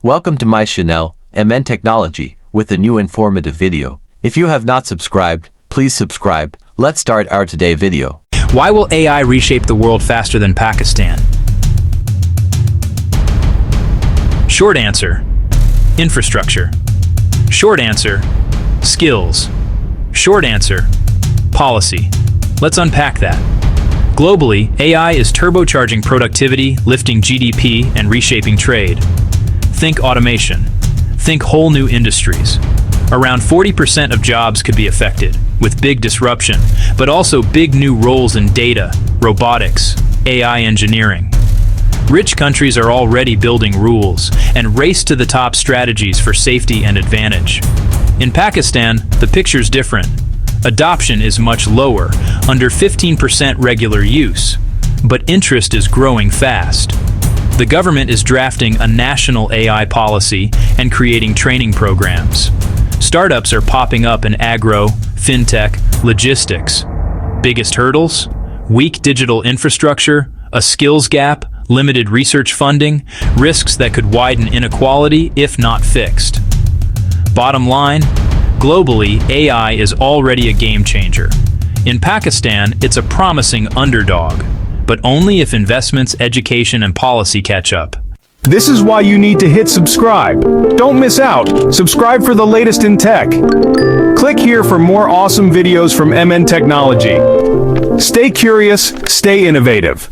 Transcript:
Welcome to my channel, MN Technology, with a new informative video. If you have not subscribed, please subscribe. Let's start our today video. Why will AI reshape the world faster than Pakistan? Short answer, infrastructure. Short answer, skills. Short answer, policy. Let's unpack that. Globally, AI is turbocharging productivity, lifting GDP, and reshaping trade. Think automation. Think whole new industries. Around 40% of jobs could be affected, with big disruption, but also big new roles in data, robotics, AI engineering. Rich countries are already building rules and race to the top strategies for safety and advantage. In Pakistan, the picture's different. Adoption is much lower, under 15% regular use, but interest is growing fast. The government is drafting a national AI policy and creating training programs. Startups are popping up in agro, fintech, logistics. Biggest hurdles? Weak digital infrastructure, a skills gap, limited research funding, risks that could widen inequality if not fixed. Bottom line, globally, AI is already a game changer. In Pakistan, it's a promising underdog, but only if investments, education, and policy catch up. This is why you need to hit subscribe. Don't miss out. Subscribe for the latest in tech. Click here for more awesome videos from MN Technology. Stay curious, stay innovative.